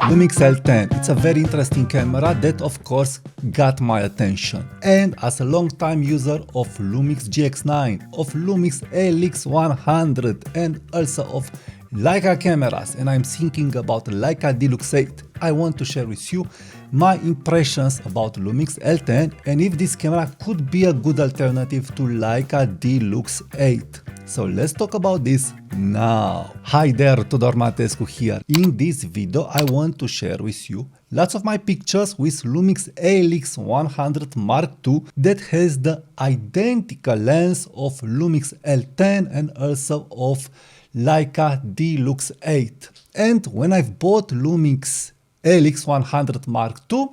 Lumix L10, it's a very interesting camera that of course got my attention. And as a long-time user of Lumix GX9, of Lumix LX100 and also of Leica cameras, and I'm thinking about Leica D-Lux 8, I want to share with you my impressions about Lumix L10 and if this camera could be a good alternative to Leica D-Lux 8. So let's talk about this now. Hi there, Tudor Matescu here. In this video I want to share with you lots of my pictures with Lumix LX100 Mark II that has the identical lens of Lumix L10 and also of Leica D-Lux 8. And when I've bought Lumix LX100 Mark II,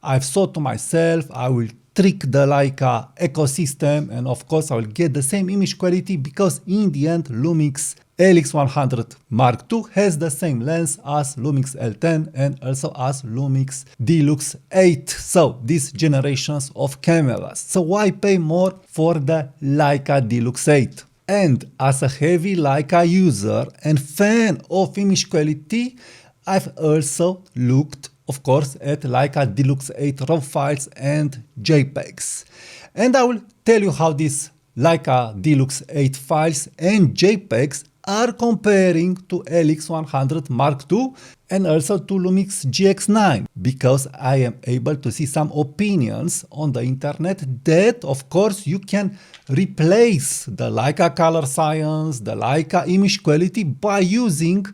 I've thought to myself I will trick the Leica ecosystem and of course I will get the same image quality because in the end Lumix LX100 Mark II has the same lens as Lumix L10 and also as Lumix D-Lux 8. So these generations of cameras. So why pay more for the Leica D-Lux 8? And as a heavy Leica user and fan of image quality, I've also looked, of course, at Leica D-Lux 8 RAW files and JPEGs. And I will tell you how these Leica D-Lux 8 files and JPEGs are comparing to LX100 Mark II and also to Lumix GX9, because I am able to see some opinions on the internet that, of course, you can replace the Leica color science, the Leica image quality by using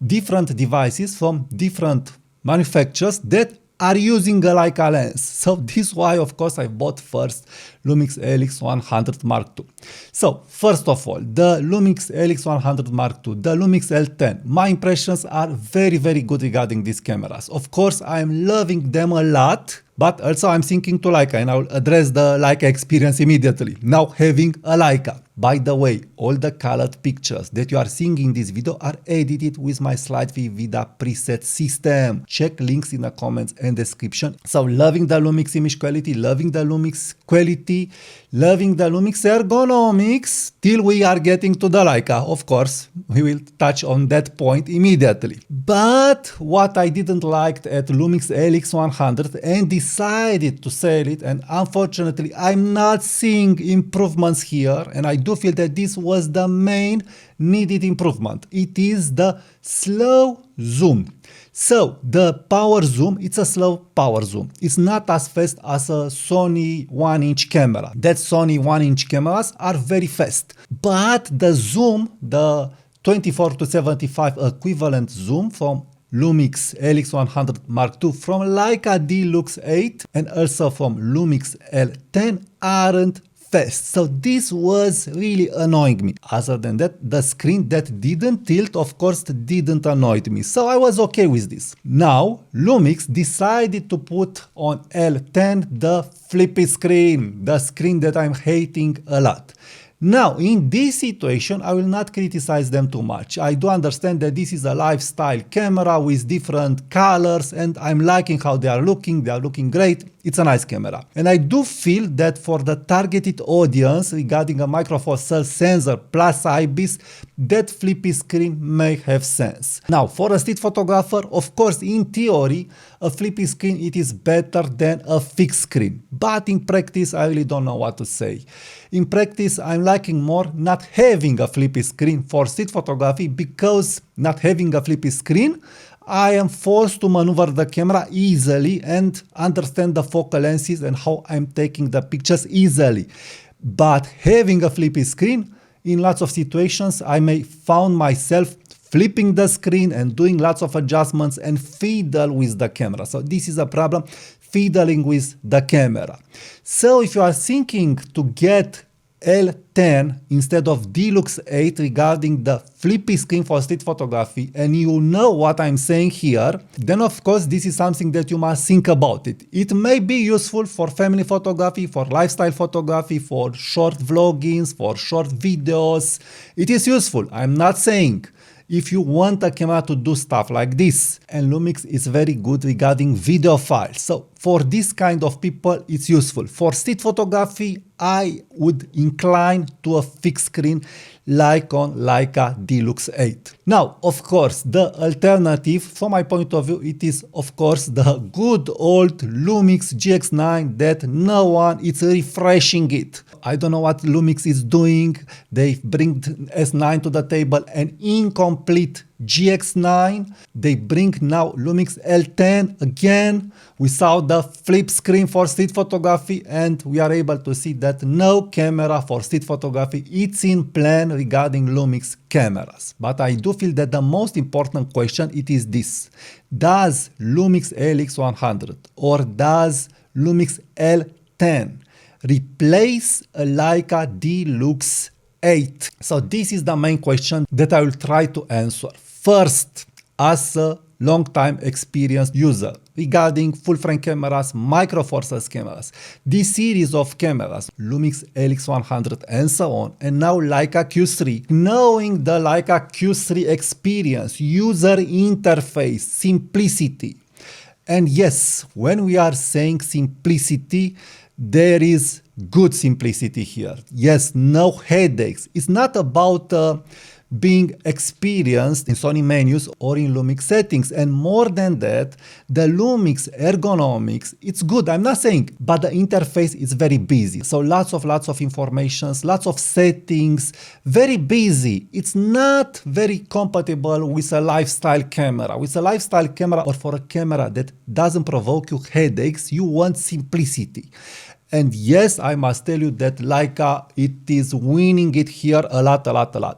different devices from different manufacturers that are using a Leica lens. So this is why, of course, I bought first Lumix LX100 Mark II. So first of all, the Lumix LX100 Mark II, the Lumix L10, my impressions are very, very good regarding these cameras. Of course, I am loving them a lot, but also I'm thinking to Leica and I will address the Leica experience immediately. Now having a Leica. By the way, all the colored pictures that you are seeing in this video are edited with my Slide Vida preset system. Check links in the comments and description. So loving the Lumix image quality, loving the Lumix quality, loving the Lumix ergonomics, till we are getting to the Leica. Of course, we will touch on that point immediately. But what I didn't like at Lumix LX100 and decided to sell it, and unfortunately I'm not seeing improvements here, and I do feel that this was the main needed improvement. It is the slow zoom. So the power zoom, it's a slow power zoom. It's not as fast as a Sony 1-inch camera. That Sony 1-inch cameras are very fast. But the zoom, the 24-75 equivalent zoom from Lumix LX100 Mark II, from Leica D-Lux 8 and also from Lumix L10 aren't fast. So this was really annoying me. Other than that, the screen that didn't tilt, of course, didn't annoy me. So I was okay with this. Now, Lumix decided to put on L10 the flippy screen, the screen that I'm hating a lot. Now, in this situation, I will not criticize them too much. I do understand that this is a lifestyle camera with different colors and I'm liking how they are looking great. It's a nice camera. And I do feel that for the targeted audience regarding a micro four cell sensor plus IBIS, that flippy screen may have sense. Now, for a street photographer, of course, in theory, a flippy screen, it is better than a fixed screen. But in practice, I really don't know what to say. In practice, I'm liking more not having a flippy screen for street photography because not having a flippy screen, I am forced to maneuver the camera easily and understand the focal lenses and how I'm taking the pictures easily. But having a flippy screen, in lots of situations, I may found myself flipping the screen and doing lots of adjustments and fiddle with the camera. So this is a problem, fiddling with the camera. So if you are thinking to get L10 instead of D-Lux 8 regarding the flippy screen for street photography, and you know what I'm saying here, then of course this is something that you must think about it. It may be useful for family photography, for lifestyle photography, for short vloggings, for short videos. It is useful, I'm not saying. If you want a camera to do stuff like this, and Lumix is very good regarding video files. So For this kind of people, it's useful. For street photography, I would incline to a fixed screen like on Leica D-Lux 8. Now, of course, the alternative, from my point of view, it is, of course, the good old Lumix GX9 that no one is refreshing it. I don't know what Lumix is doing. They bring S9 to the table, an incomplete GX9. They bring now Lumix L10 again. We saw the flip screen for street photography, and we are able to see that no camera for street photography is in plan regarding Lumix cameras. But I do feel that the most important question it is this: does Lumix LX100 or does Lumix L10 replace a Leica D-Lux 8? So this is the main question that I will try to answer. First, as a long-time experienced user regarding full-frame cameras, micro four thirds cameras, this series of cameras, Lumix LX100 and so on, and now Leica Q3, knowing the Leica Q3 experience, user interface, simplicity. And yes, when we are saying simplicity, there is good simplicity here. Yes, no headaches. It's not about being experienced in Sony menus or in Lumix settings. And more than that, the Lumix Ergonomics, it's good, I'm not saying, but the interface is very busy. So lots of informations, lots of settings, very busy. It's not very compatible with a lifestyle camera. With a lifestyle camera or for a camera that doesn't provoke you headaches, you want simplicity. And yes, I must tell you that Leica, it is winning it here a lot.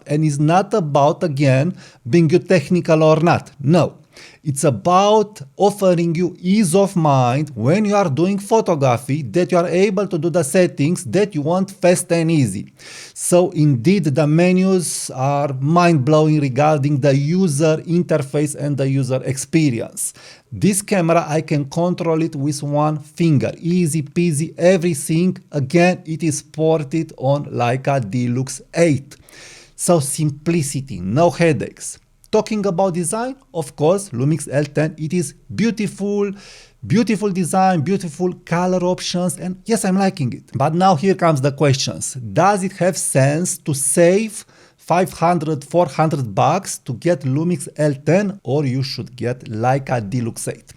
And it's not about, again, being you technical or not. No, it's about offering you ease of mind when you are doing photography, that you are able to do the settings that you want fast and easy. So indeed, the menus are mind-blowing regarding the user interface and the user experience. This camera, I can control it with one finger, easy peasy, everything. Again, it is ported on Leica D-Lux 8. So simplicity, no headaches. Talking about design, of course, Lumix L10, it is beautiful, beautiful design, beautiful color options, and yes, I'm liking it. But now here comes the questions. Does it have sense to save $500–400 to get Lumix L10, or you should get Leica D-Lux 8?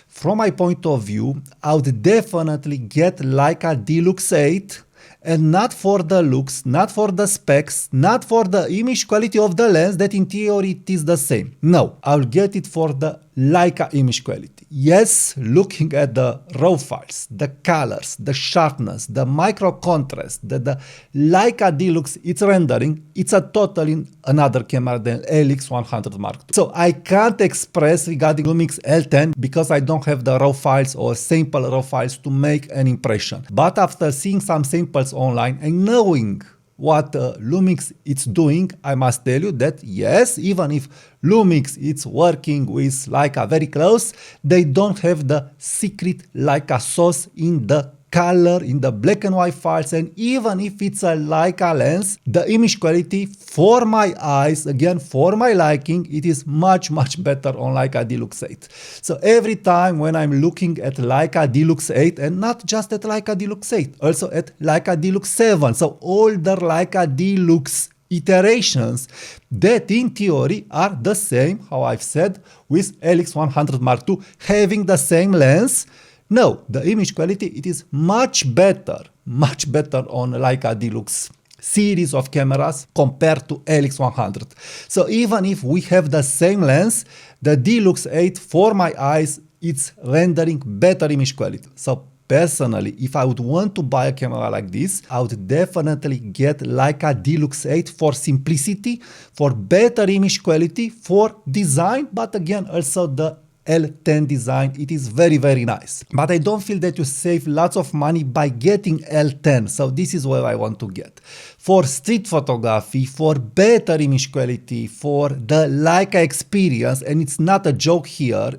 From my point of view, I would definitely get Leica D-Lux 8, and not for the looks, not for the specs, not for the image quality of the lens that in theory it is the same. No, I'll get it for the Leica image quality. Yes, looking at the raw files, the colors, the sharpness, the micro contrast that the Leica D-Lux it's rendering, it's a totally another camera than LX100 Mark II. So I can't express regarding Lumix L10 because I don't have the raw files or sample raw files to make an impression. But after seeing some samples online and knowing what Lumix is doing, I must tell you that yes, even if Lumix is working with Leica very close, they don't have the secret Leica sauce in the color, in the black and white files, and even if it's a Leica lens, the image quality for my eyes, again for my liking, it is much better on Leica D-Lux 8. So every time when I'm looking at Leica D-Lux 8, and not just at Leica D-Lux 8, also at Leica D-Lux 7, so older Leica D-Lux iterations that in theory are the same, how I've said, with LX100 Mark II having the same lens. No, the image quality, it is much better on Leica D-Lux series of cameras compared to LX100. So even if we have the same lens, the D-Lux 8 for my eyes, it's rendering better image quality. So personally, if I would want to buy a camera like this, I would definitely get Leica D-Lux 8 for simplicity, for better image quality, for design, but again also the L10 design, it is very nice. But I don't feel that you save lots of money by getting L10, so this is where I want to get. For street photography, for better image quality, for the Leica experience, and it's not a joke here,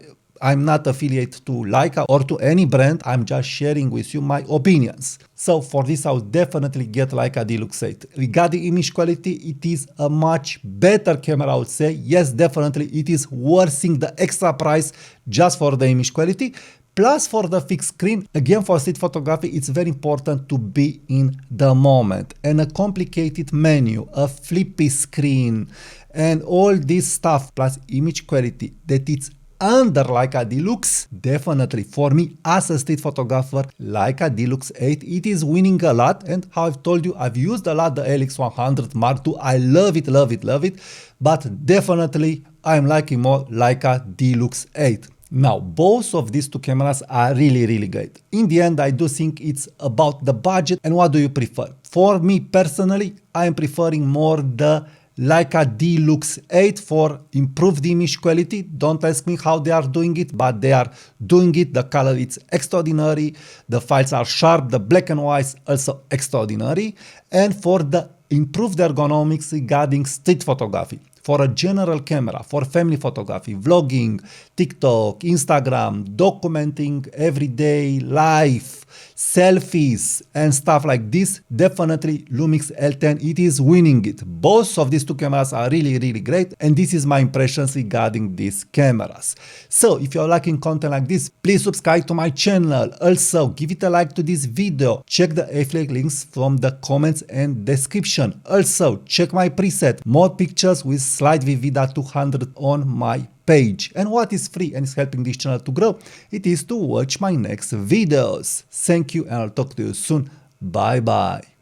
I'm not affiliated to Leica or to any brand, I'm just sharing with you my opinions. So for this I would definitely get Leica D-Lux 8. Regarding image quality, it is a much better camera, I would say. Yes, definitely it is worth the extra price just for the image quality. Plus for the fixed screen, again for street photography, it's very important to be in the moment. And a complicated menu, a flippy screen, and all this stuff, plus image quality that it's under Leica D-Lux, definitely for me as a street photographer, Leica D-Lux 8, it is winning a lot. And how I've told you, I've used a lot the LX100 Mark II. I love it, love it, love it. But definitely I'm liking more Leica D-Lux 8. Now, both of these two cameras are really, really great. In the end, I do think it's about the budget and what do you prefer. For me personally, I am preferring more the Leica D-Lux 8 for improved image quality. Don't ask me how they are doing it, but they are doing it. The color is extraordinary. The files are sharp. The black and white also extraordinary. And for the improved ergonomics regarding street photography, for a general camera, for family photography, vlogging, TikTok, Instagram, documenting everyday life, selfies and stuff like this, definitely Lumix L10, it is winning it. Both of these two cameras are really, really great, and this is my impressions regarding these cameras. So if you're liking content like this, please subscribe to my channel. Also, give it a like to this video. Check the affiliate links from the comments and description. Also, check my preset, more pictures with slide Vivida 200 on my page. And what is free and is helping this channel to grow, it is to watch my next videos. Thank you and I'll talk to you soon. Bye bye.